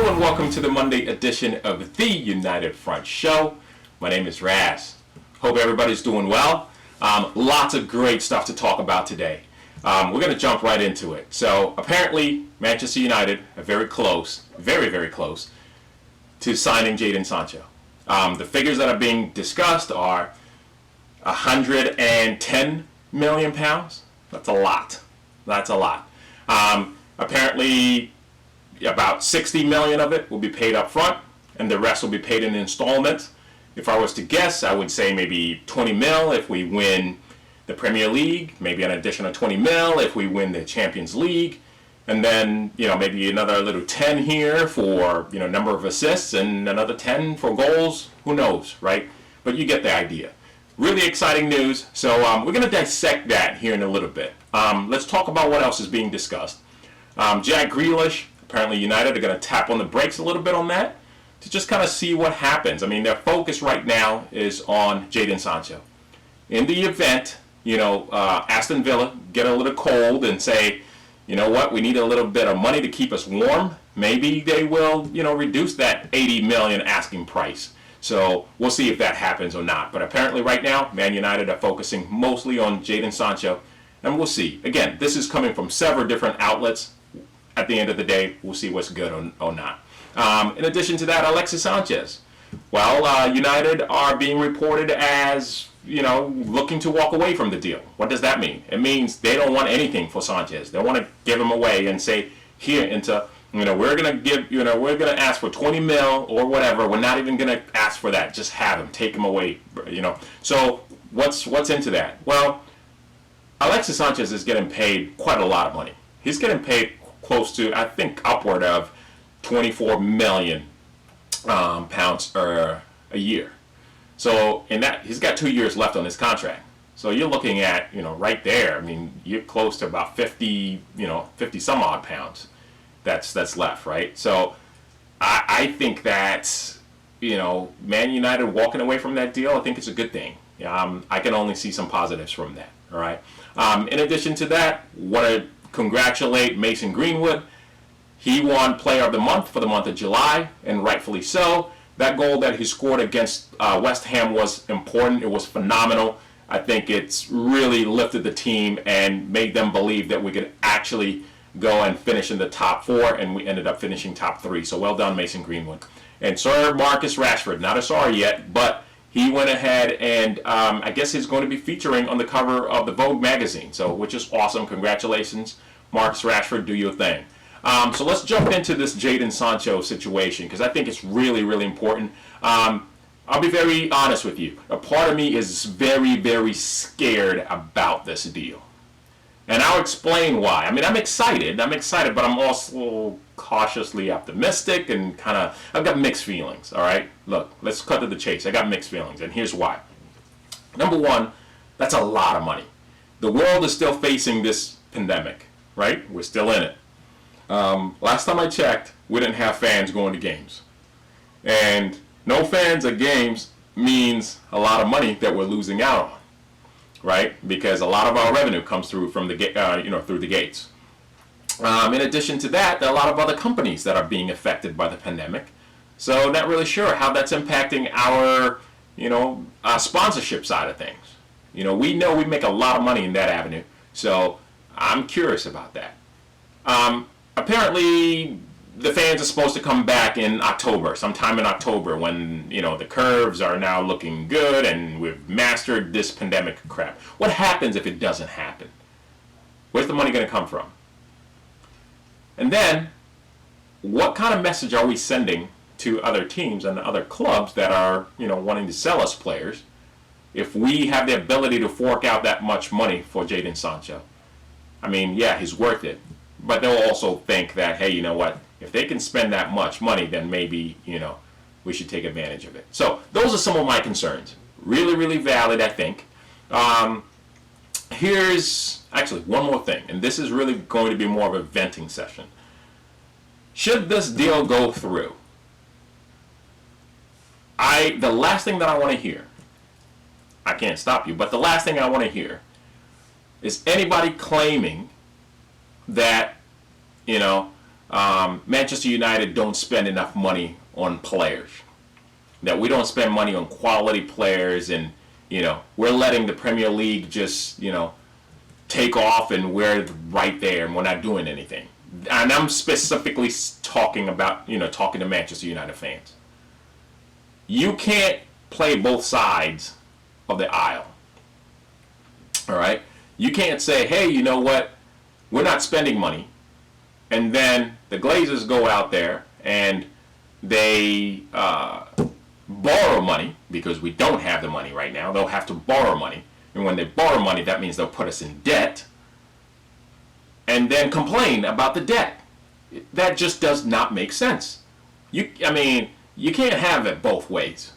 Hello and welcome to the Monday edition of the United Front Show. My name is Raz. Hope everybody's doing well. Lots of great stuff to talk about today. We're going to jump right into it. So apparently Manchester United are very close, very close to signing Jadon Sancho. The figures that are being discussed are 110 million pounds. That's a lot. Apparently about 60 million of it will be paid up front and the rest will be paid in installments. If I was to guess, I would say maybe 20 mil if we win the Premier League, maybe an additional 20 mil if we win the Champions League, and then maybe another little 10 here for number of assists and another 10 for goals. Who knows, right? But you get the idea. Really exciting news. So we're going to dissect that here in a little bit. Let's talk about what else is being discussed. Jack Grealish, apparently United are going to tap on the brakes a little bit on that to just kind of see what happens. I mean, their focus right now is on Jadon Sancho. In the event, Aston Villa get a little cold and say, you know what, we need a little bit of money to keep us warm, maybe they will, reduce that 80 million asking price. So we'll see if that happens or not. But apparently right now, Man United are focusing mostly on Jadon Sancho. And we'll see. Again, this is coming from several different outlets. At the end of the day, we'll see what's good or not. In addition to that, Alexis Sanchez. Well, United are being reported as, looking to walk away from the deal. What does that mean? It means they don't want anything for Sanchez. They want to give him away and say, here, we're going to give, we're going to ask for 20 mil or whatever. We're not even going to ask for that. Just have him, take him away, So what's into that? Well, Alexis Sanchez is getting paid quite a lot of money. He's getting paid close to, I think, upward of 24 million pounds a year. So in that, he's got 2 years left on his contract. So you're looking at, right there. I mean, you're close to about 50 some odd pounds that's left, right? So I think that, Man United walking away from that deal, I think it's a good thing. I can only see some positives from that. All right. In addition to that, want to congratulate Mason Greenwood. He won Player of the Month for the month of July, and rightfully so. That goal that he scored against West Ham was important. It was phenomenal. I think it's really lifted the team and made them believe that we could actually go and finish in the top 4, and we ended up finishing top 3. So well done, Mason Greenwood. And Sir Marcus Rashford, not a sorry yet, but he went ahead and I guess he's going to be featuring on the cover of the Vogue magazine, which is awesome. Congratulations, Marcus Rashford, do your thing. So let's jump into this Jadon Sancho situation because I think it's really important. I'll be very honest with you. A part of me is very scared about this deal. And I'll explain why. I mean, I'm excited, but I'm also cautiously optimistic and I've got mixed feelings, all right? Look, let's cut to the chase. I got mixed feelings, and here's why. Number one, that's a lot of money. The world is still facing this pandemic, right? We're still in it. Last time I checked, we didn't have fans going to games. And no fans at games means a lot of money that we're losing out on. Right? Because a lot of our revenue comes through from the through the gates. In addition to that, there are a lot of other companies that are being affected by the pandemic. So not really sure how that's impacting our, sponsorship side of things. We know we make a lot of money in that avenue. So I'm curious about that. Apparently, the fans are supposed to come back in October, sometime in October, when, the curves are now looking good and we've mastered this pandemic crap. What happens if it doesn't happen? Where's the money going to come from? And then, what kind of message are we sending to other teams and other clubs that are, wanting to sell us players if we have the ability to fork out that much money for Jadon Sancho? I mean, yeah, he's worth it. But they'll also think that, hey, you know what? If they can spend that much money, then maybe, we should take advantage of it. So those are some of my concerns. Really valid, I think. Here's actually one more thing, and this is really going to be more of a venting session. Should this deal go through, the last thing that I want to hear, I can't stop you, but the last thing I want to hear is anybody claiming that, Manchester United don't spend enough money on players. That we don't spend money on quality players, and we're letting the Premier League just take off, and we're right there and we're not doing anything. And I'm specifically talking about talking to Manchester United fans. You can't play both sides of the aisle. All right? You can't say, hey, you know what? We're not spending money. And then the Glazers go out there and they borrow money, because we don't have the money right now. They'll have to borrow money. And when they borrow money, that means they'll put us in debt. And then complain about the debt. That just does not make sense. You can't have it both ways.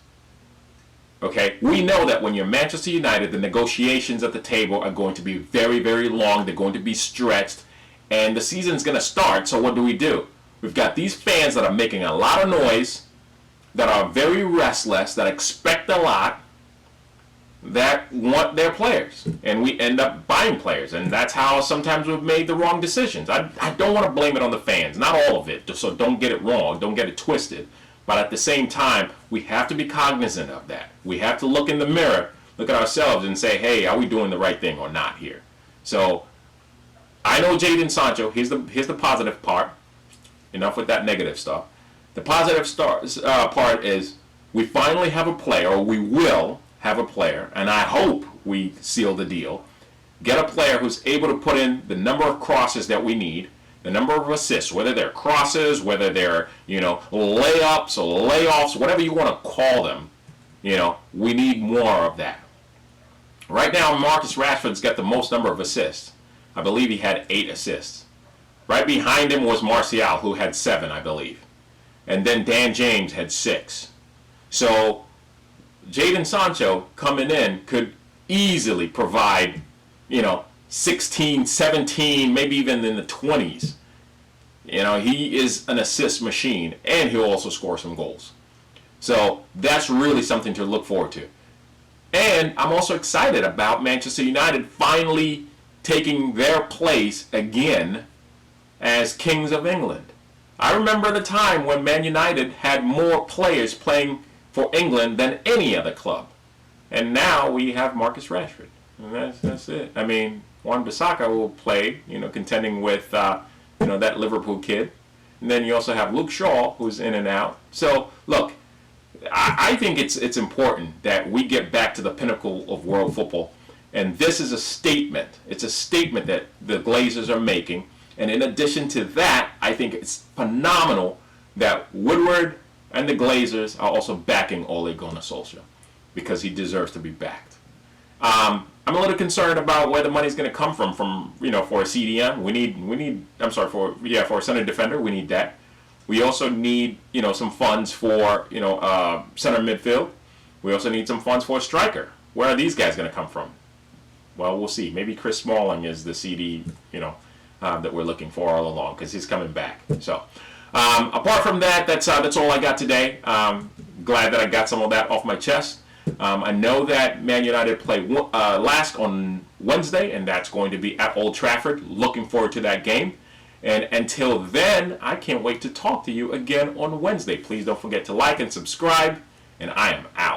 Okay? We know that when you're Manchester United, the negotiations at the table are going to be very, very long. They're going to be stretched. And the season's going to start, so what do? We've got these fans that are making a lot of noise, that are very restless, that expect a lot, that want their players. And we end up buying players. And that's how sometimes we've made the wrong decisions. I don't want to blame it on the fans. Not all of it, so don't get it wrong. Don't get it twisted. But at the same time, we have to be cognizant of that. We have to look in the mirror, look at ourselves and say, hey, are we doing the right thing or not here? So I know Jadon Sancho. Here's the positive part. Enough with that negative stuff. The positive part is we finally have a player, or we will have a player, and I hope we seal the deal. Get a player who's able to put in the number of crosses that we need, the number of assists, whether they're crosses, whether they're layups or layoffs, whatever you want to call them. We need more of that. Right now, Marcus Rashford's got the most number of assists. I believe he had 8 assists. Right behind him was Martial, who had 7, I believe. And then Dan James had 6. So Jadon Sancho coming in could easily provide, 16, 17, maybe even in the 20s. He is an assist machine, and he'll also score some goals. So that's really something to look forward to. And I'm also excited about Manchester United finally taking their place again as Kings of England. I remember the time when Man United had more players playing for England than any other club. And now we have Marcus Rashford. And that's it. Wan-Bissaka will play, contending with, that Liverpool kid. And then you also have Luke Shaw, who's in and out. So, look, I think it's important that we get back to the pinnacle of world football. And this is a statement. It's a statement that the Glazers are making. And in addition to that, I think it's phenomenal that Woodward and the Glazers are also backing Ole Gunnar Solskjaer, because he deserves to be backed. I'm a little concerned about where the money's going to come from for a CDM. For a center defender, we need that. We also need, some funds for, center midfield. We also need some funds for a striker. Where are these guys going to come from? Well, we'll see. Maybe Chris Smalling is the CD, that we're looking for all along, because he's coming back. So, apart from that, that's all I got today. Glad that I got some of that off my chest. I know that Man United play last on Wednesday, and that's going to be at Old Trafford. Looking forward to that game. And until then, I can't wait to talk to you again on Wednesday. Please don't forget to like and subscribe, and I am out.